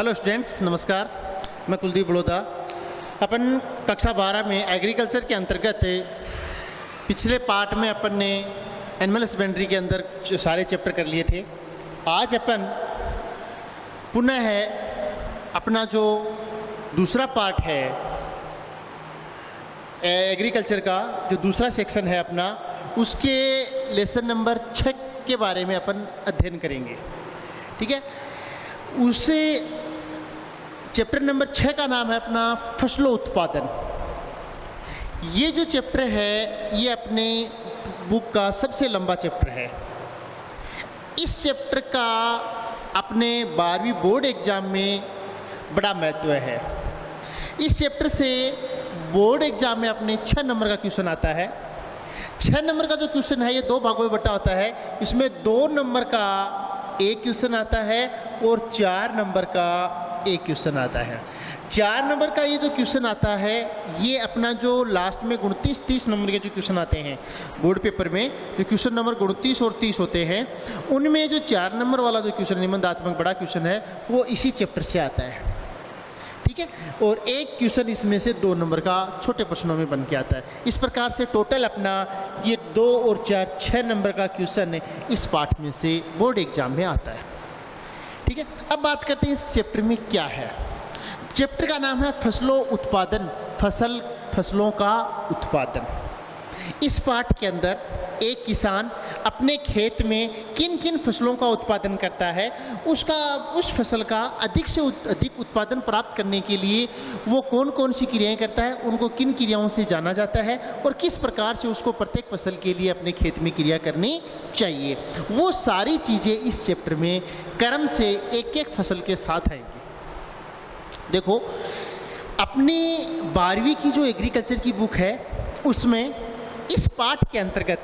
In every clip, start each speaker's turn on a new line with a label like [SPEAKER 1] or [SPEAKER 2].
[SPEAKER 1] Hello students, नमस्कार। मैं कुलदीप बड़ौदा। अपन कक्षा 12 में एग्रीकल्चर के अंतर्गत पिछले पार्ट में अपन ने एनिमल हस्बेंड्री के अंदर सारे चैप्टर कर लिए थे। आज अपन पुनः है अपना जो दूसरा पार्ट है एग्रीकल्चर का, जो दूसरा सेक्शन है अपना, उसके लेसन नंबर 6 के बारे में अपन अध्ययन करेंगे। ठीक है, उससे चैप्टर नंबर 6 का नाम है अपना फसलों उत्पादन। ये जो चैप्टर है ये अपने बुक का सबसे लंबा चैप्टर है। इस चैप्टर का अपने 12वीं बोर्ड एग्जाम में बड़ा महत्व है। इस चैप्टर से बोर्ड एग्जाम में अपने 6 नंबर का क्वेश्चन आता है। 6 नंबर का जो क्वेश्चन है ये 2 भागों में बटा होता है। इसमें 2 नंबर का एक क्वेश्चन आता है और 4 नंबर का एक क्वेश्चन आता है। 4 नंबर का ये जो क्वेश्चन आता है ये अपना जो लास्ट में 29-30 नंबर के जो क्वेश्चन आते हैं बोर्ड पेपर में, जो क्वेश्चन नंबर 29 और 30 होते हैं, उनमें जो 4 नंबर वाला जो क्वेश्चन निबंधात्मक बड़ा क्वेश्चन है वो इसी चैप्टर से आता है। ठीक है, और एक क्वेश्चन इसमें से 2 नंबर का छोटे प्रश्नों में बन के आता है। इस प्रकार से टोटल अपना ये 2 और 4 6 नंबर का क्वेश्चन इस पाठ में से बोर्ड एग्जाम में आता है। ठीक है, अब बात करते हैं इस चैप्टर में क्या है। चैप्टर का नाम है फसलों उत्पादन, फसलों का उत्पादन। इस पाठ के अंदर एक किसान अपने खेत में किन किन फसलों का उत्पादन करता है, उस फसल का अधिक से अधिक उत्पादन प्राप्त करने के लिए वो कौन कौन सी क्रियाएं करता है, उनको किन क्रियाओं से जाना जाता है और किस प्रकार से उसको प्रत्येक फसल के लिए अपने खेत में क्रिया करनी चाहिए, वो सारी चीज़ें इस चैप्टर में क्रम से एक एक फसल के साथ आएंगी। देखो, अपनी 12वीं की जो एग्रीकल्चर की बुक है उसमें इस पाठ के अंतर्गत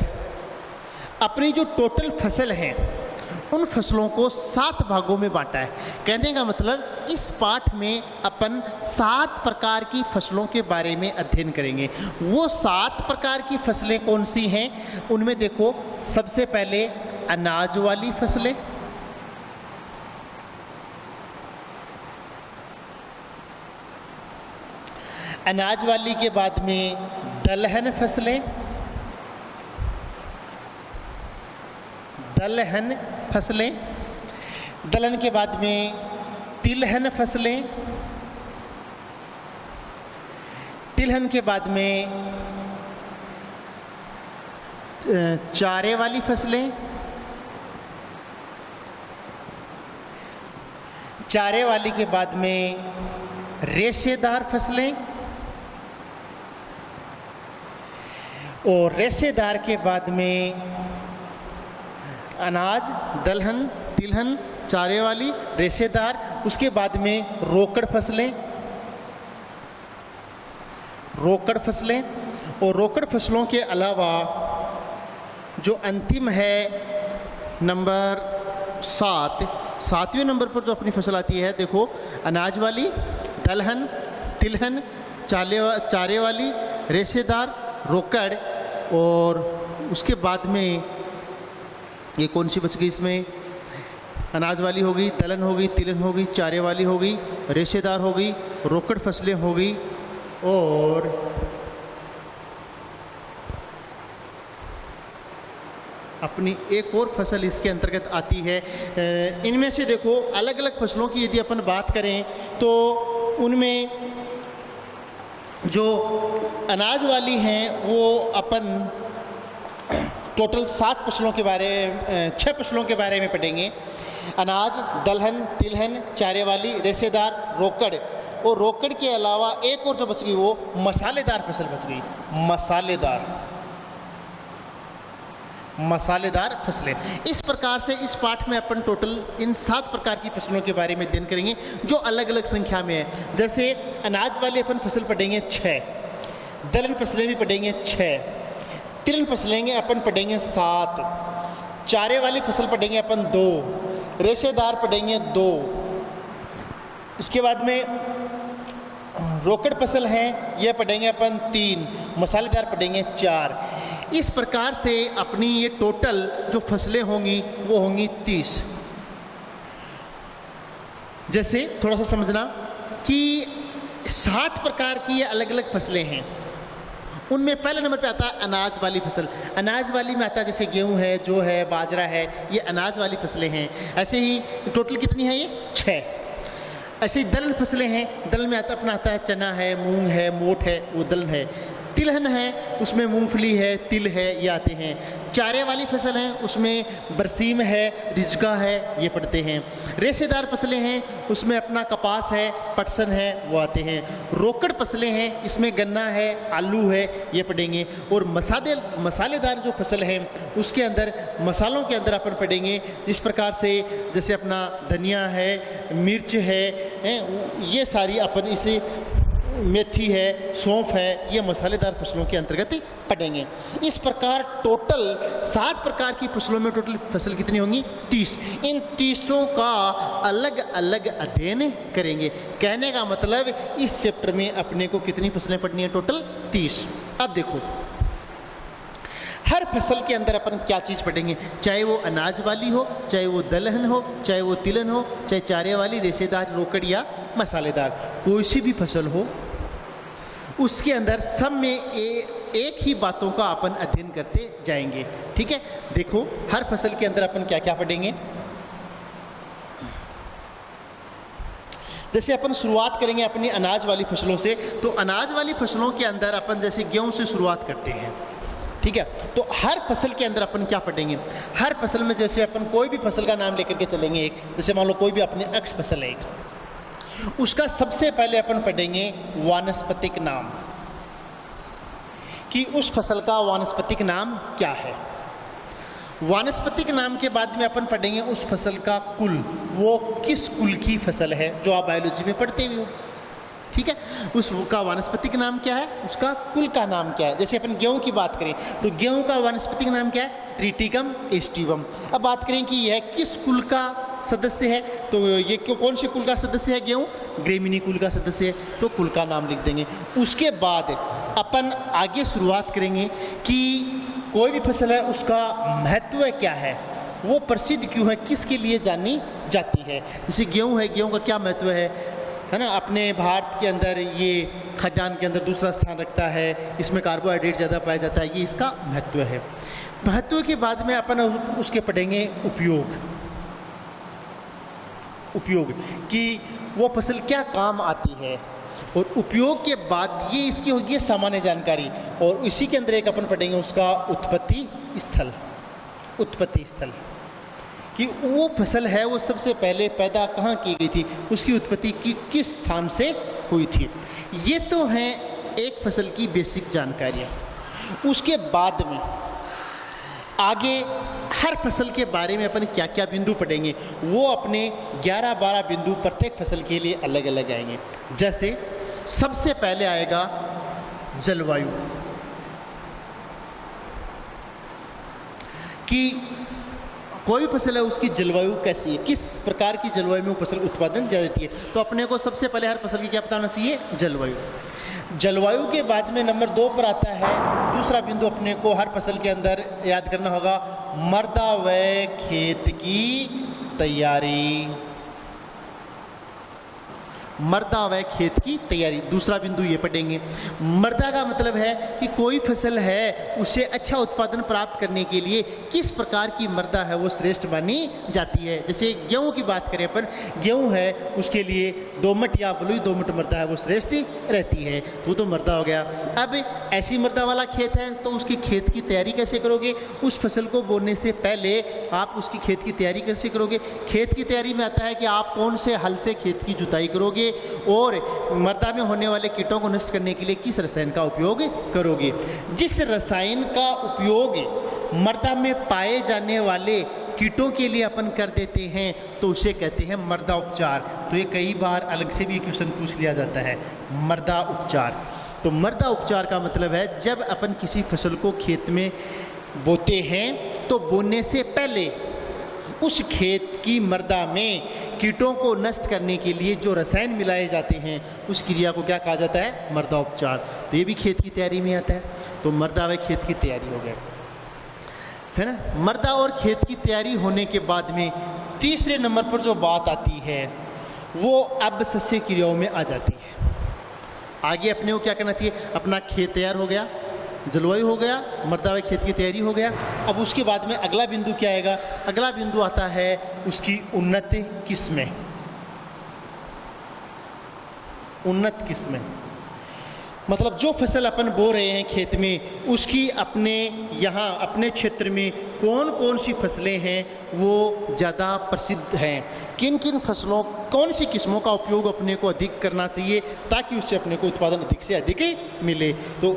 [SPEAKER 1] अपनी जो टोटल फसल हैं उन फसलों को 7 भागों में बांटा है। कहने का मतलब इस पाठ में अपन 7 प्रकार की फसलों के बारे में अध्ययन करेंगे। वो 7 प्रकार की फसलें कौन सी हैं, उनमें देखो, सबसे पहले अनाज वाली फसलें, अनाज वाली के बाद में दलहन फसलें, दलहन फसलें, दलहन के बाद में तिलहन फसलें, तिलहन के बाद में चारे वाली फसलें, चारे वाली के बाद में रेशेदार फसलें, और रेशेदार के बाद में अनाज, दलहन, तिलहन, चारे वाली, रेशेदार, उसके बाद में रोकड़ फसलें, रोकड़ फसलें। और रोकड़ फसलों के अलावा जो अंतिम है नंबर 7वें नंबर पर जो अपनी फसल आती है, देखो, अनाज वाली, दलहन, तिलहन, चारे वाली, रेशेदार, रोकड़, और उसके बाद में ये कौन सी बच गई, इसमें अनाज वाली हो गई, दलहन हो गई, तिलहन हो गई, चारे वाली हो गई, रेशेदार हो गई, रोकड़ फसलें हो गई, और अपनी एक और फसल इसके अंतर्गत आती है। इनमें से देखो, अलग अलग फसलों की यदि अपन बात करें तो उनमें जो अनाज वाली हैं वो अपन टोटल 7 फसलों के बारे 6 फसलों के बारे में पढ़ेंगे। अनाज, दलहन, तिलहन, चारे वाली, रेशेदार, रोकड़, और रोकड़ के अलावा एक और जो बच गई वो मसालेदार फसल बच गई, मसालेदार फसलें। इस प्रकार से इस पाठ में अपन टोटल इन 7 प्रकार की फसलों के बारे में अध्ययन करेंगे जो अलग अलग संख्या में है। जैसे अनाज वाली अपन फसल पढ़ेंगे 6, दलहन फसलें भी पढ़ेंगे 6, तिलहन फसलें अपन पढ़ेंगे 7, चारे वाली फसल पढ़ेंगे अपन 2, रेशेदार पढ़ेंगे 2, इसके बाद में रोकड़ फसल है यह पढ़ेंगे अपन 3, मसालेदार पढ़ेंगे 4। इस प्रकार से अपनी ये टोटल जो फसलें होंगी वो होंगी 30। जैसे थोड़ा सा समझना कि 7 प्रकार की ये अलग अलग फसलें हैं। उनमें पहले नंबर पे आता है अनाज वाली फसल। अनाज वाली में आता है जैसे गेहूं है, जौ है, बाजरा है, ये अनाज वाली फसलें हैं। ऐसे ही टोटल कितनी है ये 6। ऐसे ही दलहन फसलें हैं। दलहन में अपना आता है चना है, मूंग है, मोठ है, वो दलहन है। तिलहन है, उसमें मूंगफली है, तिल है, ये आते हैं। चारे वाली फसल है, उसमें बरसीम है, रिजका है, ये पड़ते हैं। रेशेदार फसलें हैं, उसमें अपना कपास है, पटसन है, वो आते हैं। रोकड़ फसलें हैं, इसमें गन्ना है, आलू है, ये पड़ेंगे। और मसालेदार जो फसल है उसके अंदर मसालों के अंदर अपन पड़ेंगे इस प्रकार से, जैसे अपना धनिया है, मिर्च है, ये सारी अपन इसे मेथी है, सौंफ है, ये मसालेदार फसलों के अंतर्गत पड़ेंगे। इस प्रकार टोटल 7 प्रकार की फसलों में टोटल फसल कितनी होंगी 30। इन 30 का अलग अलग अध्ययन करेंगे। कहने का मतलब इस चैप्टर में अपने को कितनी फसलें पढ़नी है टोटल 30। अब देखो हर फसल के अंदर अपन क्या चीज़ पढ़ेंगे, चाहे वो अनाज वाली हो, चाहे वो दलहन हो, चाहे वो तिलहन हो, चाहे चारे वाली, रेशेदार, रोकड़ या मसालेदार, कोई सी भी फसल हो उसके अंदर सब में एक ही बातों का अपन अध्ययन करते जाएंगे। ठीक है, देखो हर फसल के अंदर अपन क्या क्या पढ़ेंगे। जैसे अपन शुरुआत करेंगे अपनी अनाज वाली फसलों से, तो अनाज वाली फसलों के अंदर अपन जैसे गेहूं से शुरुआत करते हैं। ठीक है, तो हर फसल के अंदर अपन क्या पढ़ेंगे, हर फसल में जैसे अपन कोई भी फसल का नाम लेकर के चलेंगे, एक जैसे मान लो कोई भी अपने अक्ष फसल है एक, उसका सबसे पहले अपन पढ़ेंगे वानस्पतिक नाम, कि उस फसल का वानस्पतिक नाम क्या है। वानस्पतिक नाम के बाद में अपन पढ़ेंगे उस फसल का कुल, वो किस कुल की फसल है, जो आप बायोलॉजी में पढ़ते हुए हो। ठीक है, उसका वानस्पतिक नाम क्या है, उसका कुल का नाम क्या है। जैसे अपन गेहूं की बात करें तो गेहूं का वानस्पतिक नाम क्या है, ट्रिटिकम एस्टिवम। अब बात करें कि यह किस कुल का सदस्य है, तो ये कौन से कुल का सदस्य है, गेहूं ग्रेमिनी कुल का सदस्य है, तो कुल का नाम लिख देंगे। उसके बाद अपन आगे शुरुआत करेंगे कि कोई भी फसल है उसका महत्व क्या है, वो प्रसिद्ध क्यों है, किसके लिए जानी जाती है। जैसे गेहूं है, गेहूं का क्या महत्व है ना, अपने भारत के अंदर ये खाद्यान्न के अंदर दूसरा स्थान रखता है, इसमें कार्बोहाइड्रेट ज़्यादा पाया जाता है, ये इसका महत्व है। महत्व के बाद में अपन उसके पढ़ेंगे उपयोग कि वो फसल क्या काम आती है, और उपयोग के बाद ये इसकी होगी है सामान्य जानकारी, और इसी के अंदर एक अपन पढ़ेंगे उसका उत्पत्ति स्थल कि वो फसल है वो सबसे पहले पैदा कहाँ की गई थी, उसकी उत्पत्ति की किस स्थान से हुई थी। ये तो हैं एक फसल की बेसिक जानकारियाँ। उसके बाद में आगे हर फसल के बारे में अपन क्या क्या बिंदु पढ़ेंगे, वो अपने 11-12 बिंदु प्रत्येक फसल के लिए अलग अलग आएंगे। जैसे सबसे पहले आएगा जलवायु, कि कोई भी फसल है उसकी जलवायु कैसी है, किस प्रकार की जलवायु में वो फसल उत्पादन ज़्यादा देती है। तो अपने को सबसे पहले हर फसल की क्या पता होना चाहिए, जलवायु के बाद में नंबर 2 पर आता है दूसरा बिंदु अपने को हर फसल के अंदर याद करना होगा, मृदा व खेत की तैयारी। मृदा व खेत की तैयारी दूसरा बिंदु ये पढ़ेंगे। मृदा का मतलब है कि कोई फसल है उसे अच्छा उत्पादन प्राप्त करने के लिए किस प्रकार की मृदा है वो श्रेष्ठ मानी जाती है। जैसे गेहूं की बात करें अपन, गेहूं है उसके लिए दोमट या बलुई दोमट मृदा है वो श्रेष्ठ रहती है, तो मृदा हो गया। अब ऐसी मृदा वाला खेत है तो उसकी खेत की तैयारी कैसे करोगे, उस फसल को बोने से पहले आप उसकी खेत की तैयारी कैसे करोगे। खेत की तैयारी में आता है कि आप कौन से हल से खेत की जुताई करोगे और मृदा में होने वाले कीटों को नष्ट करने के लिए किस रसायन का उपयोग करोगे। जिस रसायन का उपयोग मृदा में पाए जाने वाले कीटों के लिए अपन कर देते हैं तो उसे कहते हैं मृदा उपचार। तो ये कई बार अलग से भी क्वेश्चन पूछ लिया जाता है, मृदा उपचार। तो मृदा उपचार का मतलब है जब अपन किसी फसल को खेत में बोते हैं तो बोने से पहले उस खेत की मृदा में कीटों को नष्ट करने के लिए जो रसायन मिलाए जाते हैं उस क्रिया को क्या कहा जाता है, मृदा उपचार। तो ये भी खेत की तैयारी में आता है। तो मृदा व खेत की तैयारी हो गया है ना। मृदा और खेत की तैयारी होने के बाद में तीसरे नंबर पर जो बात आती है वो अब सस्य क्रियाओं में आ जाती है। आगे अपने को क्या करना चाहिए, अपना खेत तैयार हो गया, जलवायु हो गया, मृदा व खेत की तैयारी हो गया। अब उसके बाद में अगला बिंदु क्या आएगा, अगला बिंदु आता है उसकी उन्नत किस्में। उन्नत किस्में मतलब जो फसल अपन बो रहे हैं खेत में, उसकी अपने यहाँ अपने क्षेत्र में कौन कौन सी फसलें हैं वो ज़्यादा प्रसिद्ध हैं, किन किन फसलों कौन सी किस्मों का उपयोग अपने को अधिक करना चाहिए ताकि उससे अपने को उत्पादन अधिक से अधिक मिले। तो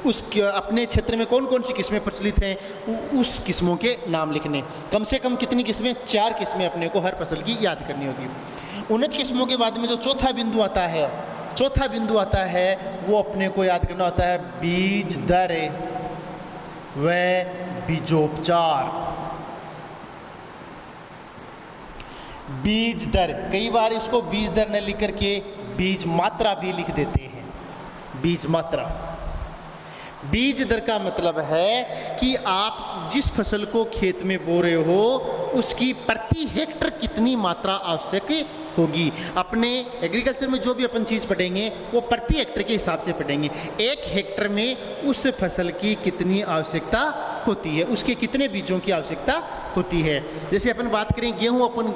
[SPEAKER 1] उस अपने क्षेत्र में कौन कौन सी किस्में प्रचलित हैं उस किस्मों के नाम लिखने। कम से कम कितनी किस्में, 4 किस्में अपने को हर फसल की याद करनी होगी। उन्नत किस्मों के बाद में जो चौथा बिंदु आता है, चौथा बिंदु आता है वो अपने को याद करना होता है बीज दर व बीजोपचार। बीज दर, कई बार इसको बीज दर न लिख करके बीज मात्रा भी लिख देते हैं। बीज मात्रा, बीज दर का मतलब है कि आप जिस फसल को खेत में बो रहे हो उसकी प्रति हेक्टर कितनी मात्रा आवश्यक होगी। अपने एग्रीकल्चर में जो भी अपन चीज़ पढ़ेंगे वो प्रति हेक्टर के हिसाब से पढ़ेंगे। 1 हेक्टर में उस फसल की कितनी आवश्यकता होती है, उसके कितने बीजों की आवश्यकता होती है। जैसे अपन बात करें गेहूं, अपन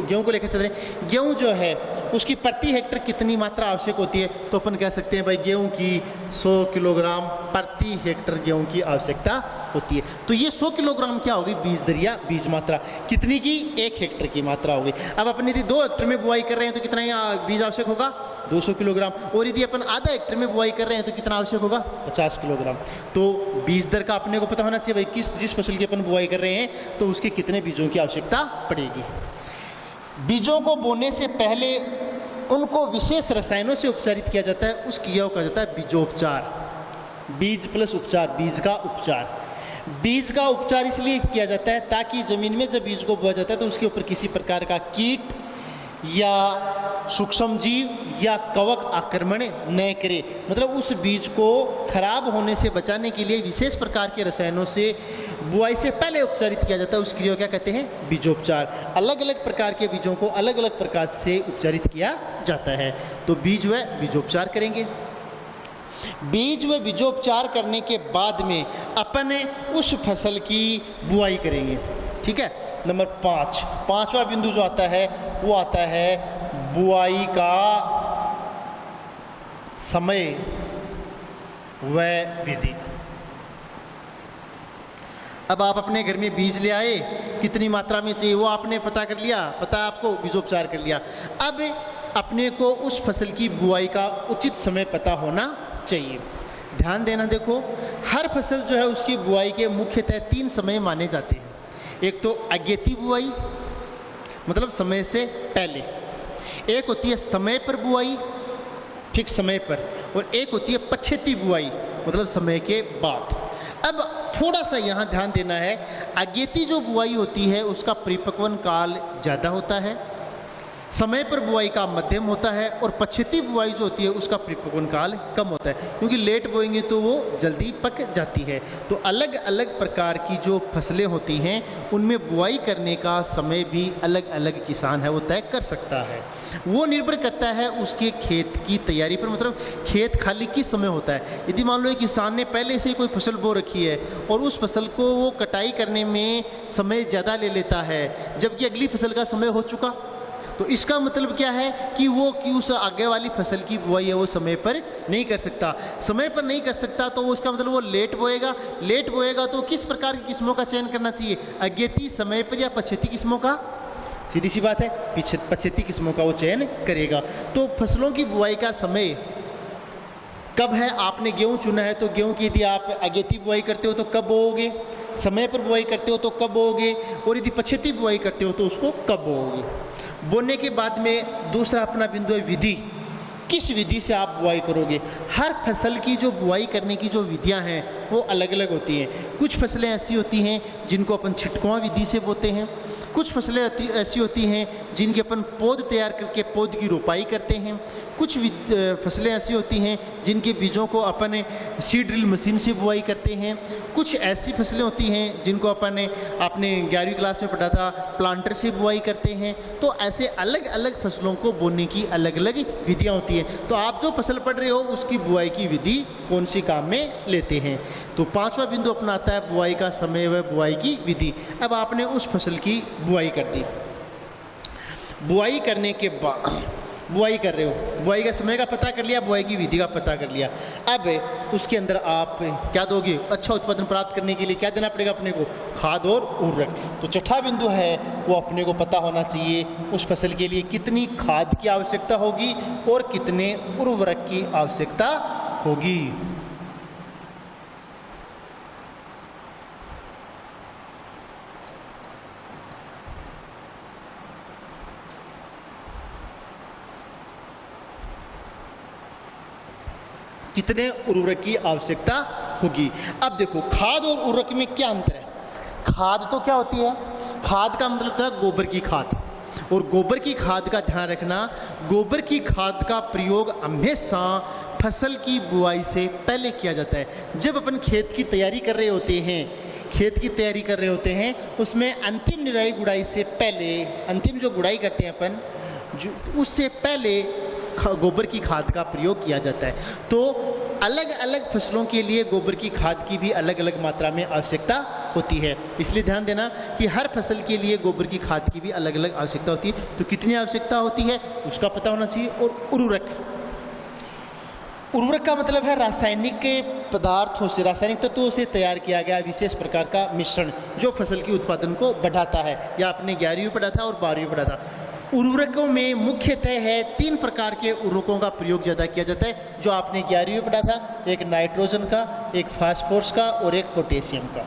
[SPEAKER 1] गेहूं को लेकर चल रहे हैं, गेहूं जो है उसकी प्रति हेक्टर कितनी मात्रा आवश्यक होती है, तो अपन कह सकते हैं भाई गेहूं की 100 किलोग्राम प्रति हेक्टर गेहूं की आवश्यकता होती है। तो ये 100 किलोग्राम क्या होगी, बीज दर या बीज मात्रा कितनी की, 1 हेक्टर की मात्रा होगी। अब अपन यदि 2 हेक्टर में बुआई कर रहे हैं तो कितना बीज आवश्यक होगा, 200 किलोग्राम। और यदि अपन आधा हेक्टर में बुआई कर रहे हैं तो कितना आवश्यक होगा, 50 किलोग्राम। तो बीज दर का अपने को पता होना चाहिए भाई जिस फसल की अपन बुआई कर रहे हैं तो उसके कितने बीजों की आवश्यकता पड़ेगी। बीजों को बोने से पहले उनको विशेष रसायनों से उपचारित किया जाता है, उस क्रिया को कहा जाता है बीजोपचार। बीज प्लस उपचार, बीज का उपचार। बीज का उपचार इसलिए किया जाता है ताकि जमीन में जब बीज को बोया जाता है तो उसके ऊपर किसी प्रकार का कीट या सूक्ष्म जीव या कवक आक्रमण न करे। मतलब उस बीज को खराब होने से बचाने के लिए विशेष प्रकार के रसायनों से बुआई से पहले उपचारित किया जाता है। उस क्रिया को क्या कहते हैं, बीजोपचार। अलग अलग प्रकार के बीजों को अलग अलग प्रकार से उपचारित किया जाता है। तो बीज व बीजोपचार करेंगे। बीज व बीजोपचार करने के बाद में अपन उस फसल की बुआई करेंगे। ठीक है। नंबर 5, पांचवा बिंदु जो आता है वो आता है बुआई का समय व विधि। अब आप अपने घर में बीज ले आए, कितनी मात्रा में चाहिए वो आपने पता कर लिया, पता आपको, बीजोपचार कर लिया। अब अपने को उस फसल की बुआई का उचित समय पता होना चाहिए। ध्यान देना, देखो हर फसल जो है उसकी बुआई के मुख्यतः 3 समय माने जाते हैं। एक तो अगेती बुआई मतलब समय से पहले, एक होती है समय पर बुआई फिक्स समय पर, और एक होती है पछेती बुआई मतलब समय के बाद। अब थोड़ा सा यहाँ ध्यान देना है, अगेती जो बुआई होती है उसका परिपक्वन काल ज़्यादा होता है, समय पर बुआई का मध्यम होता है, और पछेती बुआई जो होती है उसका परिपक्वन काल कम होता है, क्योंकि लेट बोएंगे तो वो जल्दी पक जाती है। तो अलग अलग प्रकार की जो फसलें होती हैं उनमें बुआई करने का समय भी अलग अलग किसान है वो तय कर सकता है। वो निर्भर करता है उसके खेत की तैयारी पर, मतलब खेत खाली किस समय होता है। यदि मान लो किसान ने पहले से ही कोई फसल बो रखी है और उस फसल को वो कटाई करने में समय ज़्यादा ले लेता है जबकि अगली फसल का समय हो चुका, तो इसका मतलब क्या है कि वो उस आगे वाली फसल की बुआई है वो समय पर नहीं कर सकता। समय पर नहीं कर सकता तो उसका मतलब वो लेट बोएगा। लेट बोएगा तो किस प्रकार की किस्मों का चयन करना चाहिए, अगेती, समय पर या पछेती किस्मों का। सीधी सी बात है, पछेती किस्मों का वो चयन करेगा। तो फसलों की बुआई का समय कब है, आपने गेहूं चुना है तो गेहूं की यदि आप अगेती बुआई करते हो तो कब बोओगे, समय पर बुआई करते हो तो कब बोओगे, और यदि पछेती बुआई करते हो तो उसको कब बोओगे। बोने के बाद में दूसरा अपना बिंदु है विधि। किस विधि से आप बुआई करोगे। हर फसल की जो बुआई करने की जो विधियां हैं वो अलग अलग होती हैं। कुछ फसलें ऐसी होती हैं जिनको अपन छिटकुआं विधि से बोते हैं, कुछ फसलें ऐसी होती हैं जिनके अपन पौध तैयार करके पौध की रोपाई करते हैं, कुछ फसलें ऐसी होती हैं जिनके बीजों को अपन सीड ड्रिल मशीन से बुआई करते हैं, कुछ ऐसी फसलें होती हैं जिनको अपन आपने 11वीं क्लास में पढ़ा था प्लांटर से बुआई करते हैं। तो ऐसे अलग अलग फसलों को बोने की अलग अलग विधियां होती हैं। तो आप जो फसल पढ़ रहे हो उसकी बुआई की विधि कौन सी काम में लेते हैं। तो पांचवा बिंदु अपना आता है बुआई का समय व बुआई की विधि। अब आपने उस फसल की बुआई कर दी, बुआई करने के बाद बुआई कर रहे हो, बुआई का समय का पता कर लिया, बुआई की विधि का पता कर लिया। अब उसके अंदर आप क्या दोगे, अच्छा उत्पादन प्राप्त करने के लिए क्या देना पड़ेगा अपने को, खाद और उर्वरक। तो छठा बिंदु है वो अपने को पता होना चाहिए उस फसल के लिए कितनी खाद की आवश्यकता होगी और कितने उर्वरक की आवश्यकता होगी। कितने उर्वरक की आवश्यकता होगी। अब देखो खाद और उर्वरक में क्या अंतर है। खाद तो क्या होती है, खाद का मतलब होता है गोबर की खाद, और गोबर की खाद का ध्यान रखना, गोबर की खाद का प्रयोग हमेशा फसल की बुआई से पहले किया जाता है। जब अपन खेत की तैयारी कर रहे होते हैं, खेत की तैयारी कर रहे होते हैं उसमें अंतिम निराई गुड़ाई से पहले, अंतिम जो गुड़ाई करते हैं अपन उससे पहले गोबर की खाद का प्रयोग किया जाता है। तो अलग अलग फसलों के लिए गोबर की खाद की भी अलग अलग मात्रा में आवश्यकता होती है। इसलिए ध्यान देना कि हर फसल के लिए गोबर की खाद की भी अलग अलग आवश्यकता होती है। तो कितनी आवश्यकता होती है उसका पता होना चाहिए। और उर्वरक, उर्वरक का मतलब है रासायनिक पदार्थों से, रासायनिक तत्वों से तैयार किया गया विशेष प्रकार का मिश्रण जो फसल के उत्पादन को बढ़ाता है। या आपने 11वीं पढ़ा था और 12वीं पढ़ा था। उर्वरकों में मुख्यतः है 3 प्रकार के उर्वरकों का प्रयोग ज़्यादा किया जाता है जो आपने 11वीं में पढ़ा था, एक नाइट्रोजन का, एक फास्फोरस का और एक पोटेशियम का।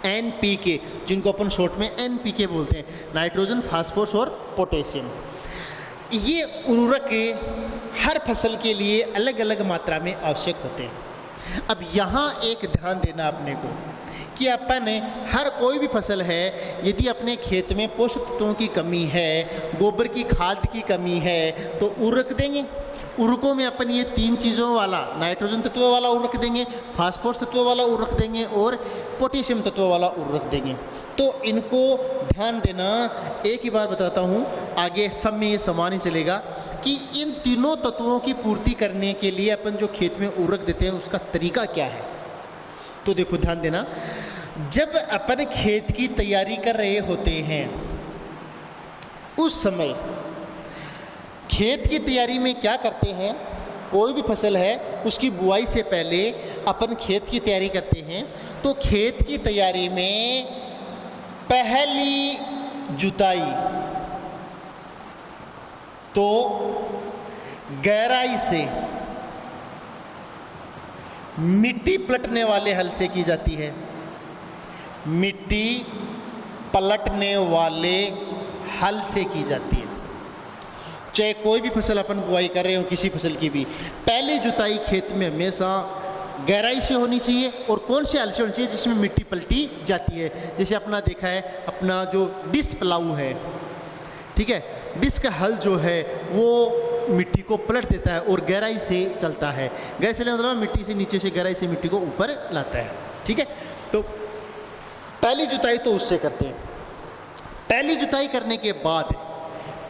[SPEAKER 1] NPK जिनको अपन शॉर्ट में NPK बोलते हैं, नाइट्रोजन, फास्फोरस और पोटेशियम। ये उर्वरक हर फसल के लिए अलग अलग मात्रा में आवश्यक होते हैं। अब यहाँ एक ध्यान देना अपने को कि अपन हर कोई भी फसल है, यदि अपने खेत में पोषक तत्वों की कमी है, गोबर की खाद की कमी है तो उर्वरक देंगे। उर्वरकों में अपन ये 3 चीज़ों वाला, नाइट्रोजन तत्व वाला उर्वरक देंगे, फास्फोरस तत्व वाला उर्वरक देंगे और पोटेशियम तत्व वाला उर्वरक देंगे। तो इनको ध्यान देना। एक ही बार बताता हूँ, आगे सब में ये समान ही चलेगा कि इन तीनों तत्वों की पूर्ति करने के लिए अपन जो खेत में उर्वरक देते हैं उसका तरीका क्या है। तो देखो ध्यान देना, जब अपन खेत की तैयारी कर रहे होते हैं उस समय खेत की तैयारी में क्या करते हैं, कोई भी फसल है उसकी बुआई से पहले अपन खेत की तैयारी करते हैं। तो खेत की तैयारी में पहली जुताई तो गहराई से मिट्टी पलटने वाले हल से की जाती है। मिट्टी पलटने वाले हल से की जाती है। चाहे कोई भी फसल अपन बुआई कर रहे हो, किसी फसल की भी पहली जुताई खेत में हमेशा गहराई से होनी चाहिए। और कौन से हल से होनी चाहिए, जिसमें मिट्टी पलटी जाती है। जैसे अपना देखा है अपना जो डिस्क प्लाऊ है, ठीक है, डिस्क हल जो है वो मिट्टी को पलट देता है और गहराई से चलता है। गहराई से मतलब मिट्टी से नीचे से गहराई से मिट्टी को ऊपर लाता है, ठीक है। तो पहली जुताई तो उससे करते हैं। पहली जुताई करने के बाद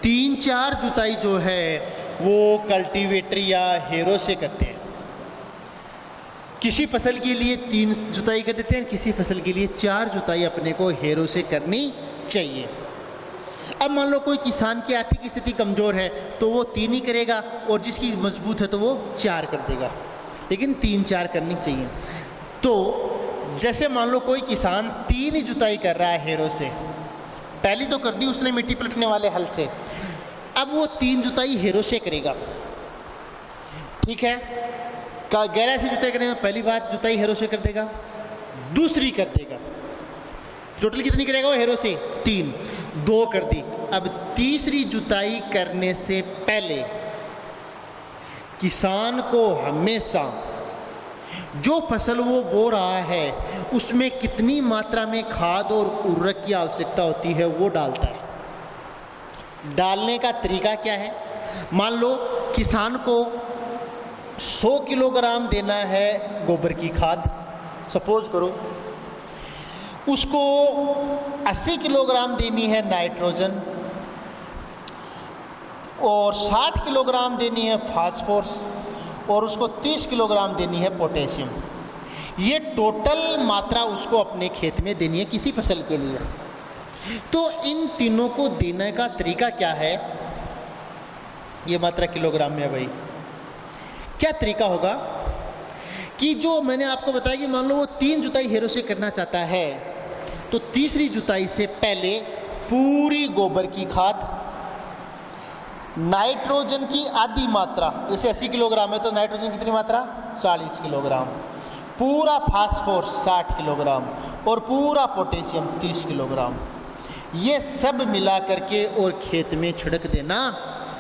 [SPEAKER 1] 3-4 जुताई जो है वो कल्टीवेटर या हेरो से करते हैं। किसी फसल के लिए 3 जुताई कर देते हैं, किसी फसल के लिए 4 जुताई अपने को हेरो से करनी चाहिए। अब मान लो कोई किसान की आर्थिक स्थिति कमज़ोर है तो वो 3 ही करेगा, और जिसकी मजबूत है तो वो 4 कर देगा, लेकिन 3-4 करनी चाहिए। तो जैसे मान लो कोई किसान 3 ही जुताई कर रहा है हेरो से, पहली तो कर दी उसने मिट्टी पलटने वाले हल से, अब वो 3 जुताई हेरो से करेगा, ठीक है। गहराई से जुताई करेगा, पहली बात जुताई हेरो से कर देगा, दूसरी कर देगा, टोटल कितनी करेगा वो हेरो से 3, 2 कर दी। अब तीसरी जुताई करने से पहले किसान को हमेशा जो फसल वो बो रहा है उसमें कितनी मात्रा में खाद और उर्वरक की आवश्यकता होती है वो डालता है। डालने का तरीका क्या है? मान लो किसान को 100 किलोग्राम देना है गोबर की खाद, सपोज करो, उसको 80 किलोग्राम देनी है नाइट्रोजन और 60 किलोग्राम देनी है फास्फोरस और उसको 30 किलोग्राम देनी है पोटेशियम। ये टोटल मात्रा उसको अपने खेत में देनी है किसी फसल के लिए। तो इन तीनों को देने का तरीका क्या है? ये मात्रा किलोग्राम में है भाई। क्या तरीका होगा कि जो मैंने आपको बताया कि मान लो वो 3 जुताई हेरों से करना चाहता है, तो तीसरी जुताई से पहले पूरी गोबर की खाद, नाइट्रोजन की आधी मात्रा, जैसे 80 किलोग्राम है तो नाइट्रोजन कितनी मात्रा? 40 किलोग्राम, पूरा फास्फोरस 60 किलोग्राम और पूरा पोटेशियम 30 किलोग्राम, ये सब मिला करके और खेत में छिड़क देना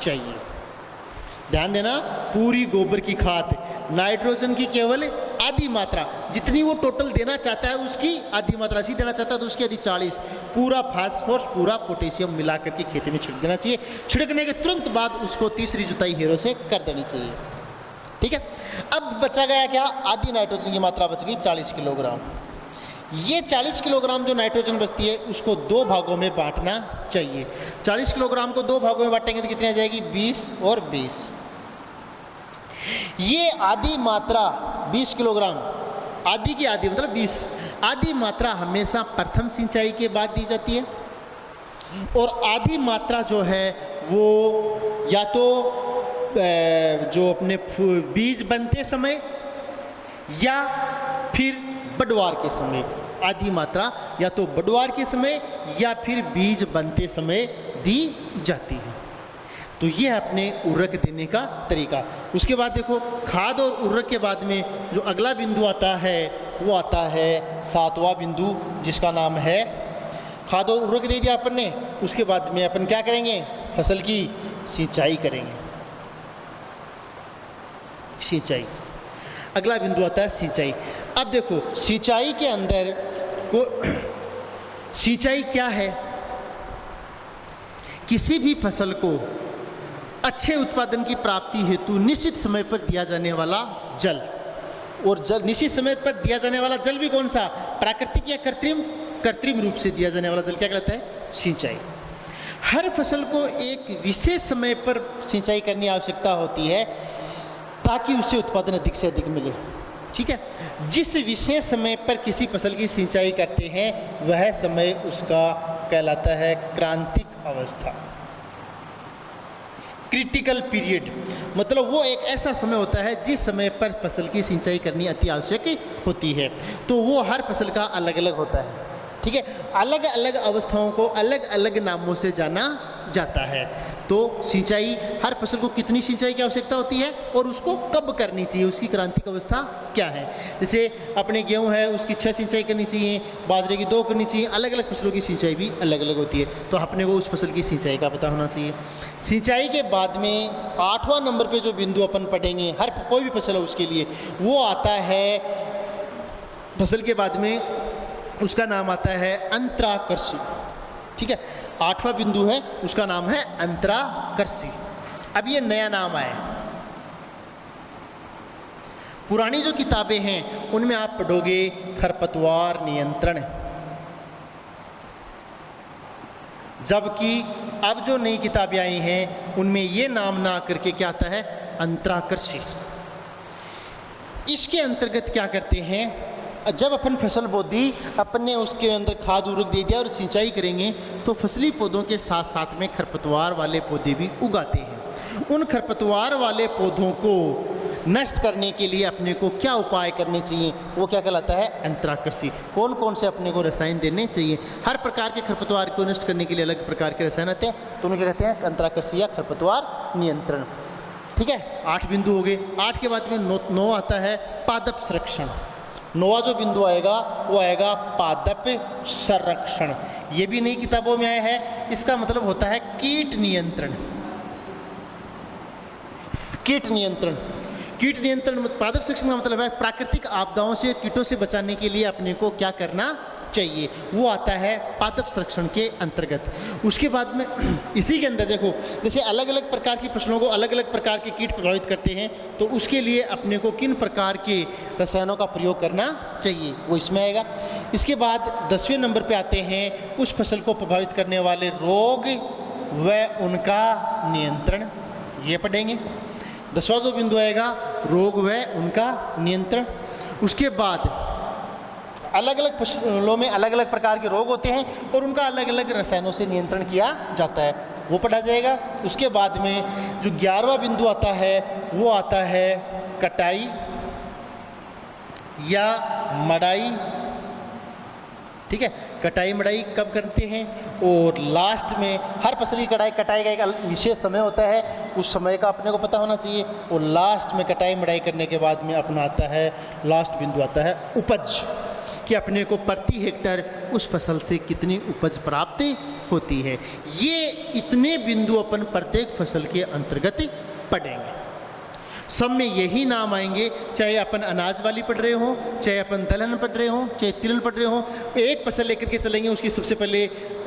[SPEAKER 1] चाहिए। ध्यान देना, पूरी गोबर की खाद, नाइट्रोजन की केवल आधी मात्रा, जितनी वो टोटल देना चाहता है उसकी आधी मात्रा, ऐसी देना चाहता है तो उसकी आधी 40, पूरा फास्फोरस पूरा पोटेशियम मिला करके खेत में छिड़क देना चाहिए। छिड़कने के तुरंत बाद उसको तीसरी जुताई हेरों से कर देनी चाहिए। ठीक है, अब बचा गया क्या? आधी नाइट्रोजन की मात्रा बच गई 40 किलोग्राम। ये 40 किलोग्राम जो नाइट्रोजन बचती है उसको 2 भागों में बांटना चाहिए। 40 किलोग्राम को 2 भागों में बांटेंगे तो कितनी आ जाएगी? 20 और 20। ये आधी मात्रा 20 किलोग्राम, आधी की आधी मतलब 20, आधी मात्रा हमेशा प्रथम सिंचाई के बाद दी जाती है और आधी मात्रा जो है वो या तो जो अपने बीज बनते समय या फिर बड़वार के समय, आधी मात्रा या तो बड़वार के समय या फिर बीज बनते समय दी जाती है। तो ये है अपने उर्वरक देने का तरीका। उसके बाद देखो, खाद और उर्वरक के बाद में जो अगला बिंदु आता है वो आता है 7वां बिंदु, जिसका नाम है खाद और उर्वरक दे दिया अपन ने। उसके बाद में अपन क्या करेंगे? फसल की सिंचाई करेंगे। सिंचाई, अगला बिंदु आता है सिंचाई। अब देखो सिंचाई के अंदर को सिंचाई क्या है? किसी भी फसल को अच्छे उत्पादन की प्राप्ति हेतु निश्चित समय पर दिया जाने वाला जल, और जल निश्चित समय पर दिया जाने वाला जल भी कौन सा? प्राकृतिक या कृत्रिम? कृत्रिम रूप से दिया जाने वाला जल क्या कहलाता है? सिंचाई। हर फसल को एक विशेष समय पर सिंचाई करने की आवश्यकता होती है ताकि उसे उत्पादन अधिक से अधिक मिले। ठीक है, जिस विशेष समय पर किसी फसल की सिंचाई करते हैं वह समय उसका कहलाता है क्रांतिक अवस्था, क्रिटिकल पीरियड। मतलब वो एक ऐसा समय होता है जिस समय पर फसल की सिंचाई करनी अति आवश्यक होती है। तो वो हर फसल का अलग अलग होता है। ठीक है, अलग अलग अवस्थाओं को अलग अलग नामों से जाना जाता है। तो सिंचाई, हर फसल को कितनी सिंचाई की आवश्यकता होती है और उसको कब करनी चाहिए, उसकी क्रांतिक अवस्था क्या है। जैसे अपने गेहूं है उसकी 6 सिंचाई करनी चाहिए, बाजरे की 2 करनी चाहिए। अलग अलग फसलों की सिंचाई भी अलग अलग होती है। तो अपने को उस फसल की सिंचाई का पता होना चाहिए। सिंचाई के बाद में 8वां नंबर पे जो बिंदु अपन पढ़ेंगे, हर कोई भी फसल है उसके लिए, वो आता है फसल के बाद में, उसका नाम आता है अंतराकृषि। ठीक है, 8वां बिंदु है उसका नाम है अंतराकृषि। अब ये नया नाम आया। पुरानी जो किताबें हैं उनमें आप पढ़ोगे खरपतवार नियंत्रण, जबकि अब जो नई किताबें आई हैं उनमें ये नाम ना करके क्या आता है? अंतराकृषि। इसके अंतर्गत क्या करते हैं? जब अपन फसल बो दी, अपन ने उसके अंदर खाद उर्वरक दे दिया और सिंचाई करेंगे तो फसली पौधों के साथ साथ में खरपतवार वाले पौधे भी उगाते हैं। उन खरपतवार वाले पौधों को नष्ट करने के लिए अपने को क्या उपाय करने चाहिए, वो क्या कहलाता है? अंतराकृषि। कौन कौन से अपने को रसायन देने चाहिए? हर प्रकार के खरपतवार को नष्ट करने के लिए अलग प्रकार के रसायन आते हैं, तो उन्हें क्या कहते हैं? अंतराकृषि या खरपतवार नियंत्रण। ठीक है, 8 बिंदु हो गए। 8 के बाद में 9 आता है पादप संरक्षण। 9वां जो बिंदु आएगा वो आएगा पादप संरक्षण। ये भी नई किताबों में आया है। इसका मतलब होता है कीट नियंत्रण। कीट नियंत्रण। कीट नियंत्रण पादप संरक्षण का मतलब है प्राकृतिक आपदाओं से, कीटों से बचाने के लिए अपने को क्या करना चाहिए, वो आता है पादप संरक्षण के अंतर्गत। उसके बाद में इसी के अंदर देखो, जैसे अलग अलग प्रकार की फसलों को अलग अलग प्रकार के कीट प्रभावित करते हैं, तो उसके लिए अपने को किन प्रकार के रसायनों का प्रयोग करना चाहिए, वो इसमें आएगा। इसके बाद 10वें नंबर पे आते हैं उस फसल को प्रभावित करने वाले रोग व उनका नियंत्रण, ये पढ़ेंगे। 10वां जो बिंदु आएगा रोग व उनका नियंत्रण। उसके बाद अलग अलग फसलों में अलग अलग प्रकार के रोग होते हैं और उनका अलग अलग रसायनों से नियंत्रण किया जाता है, वो पढ़ा जाएगा। उसके बाद में जो 11वां बिंदु आता है वो आता है कटाई या मड़ाई, ठीक है। कटाई मड़ाई कब करते हैं, और लास्ट में हर फसल की कटाई का एक विशेष समय होता है, उस समय का अपने को पता होना चाहिए। और लास्ट में कटाई मड़ाई करने के बाद में अपना आता है लास्ट बिंदु आता है उपज, कि अपने को प्रति हेक्टर उस फसल से कितनी उपज प्राप्त होती है। ये इतने बिंदु अपन प्रत्येक फसल के अंतर्गत पढ़ेंगे। सब में यही नाम आएंगे, चाहे अपन अनाज वाली पढ़ रहे हो, चाहे अपन दलहन पढ़ रहे हो, चाहे तिलहन पढ़ रहे हो। एक फसल लेकर के चलेंगे, उसकी सबसे पहले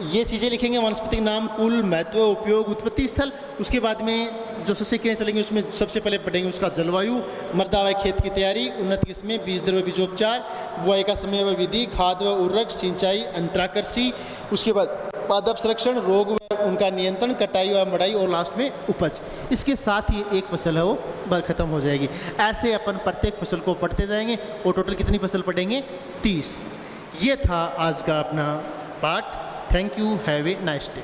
[SPEAKER 1] ये चीज़ें लिखेंगे, वनस्पतिक नाम, कुल, महत्व, उपयोग, उत्पत्ति स्थल। उसके बाद में जो सस्य क्रियाएं चलेंगे उसमें सबसे पहले पढ़ेंगे उसका जलवायु, मृदा व खेत की तैयारी, उन्नत किस्में, बीज दर व बीजोपचार, बुआई का समय व विधि, खाद व उर्वरक, सिंचाई, अंतराकृषि। उसके बाद पादप संरक्षण, रोग व उनका नियंत्रण, कटाई व मड़ाई, और लास्ट में उपज। इसके साथ ही एक फसल है वो खत्म हो जाएगी। ऐसे अपन प्रत्येक फसल को पढ़ते जाएंगे और टोटल कितनी फसल पढ़ेंगे, 30। ये था आज का अपना पाठ। Thank you, have a nice day.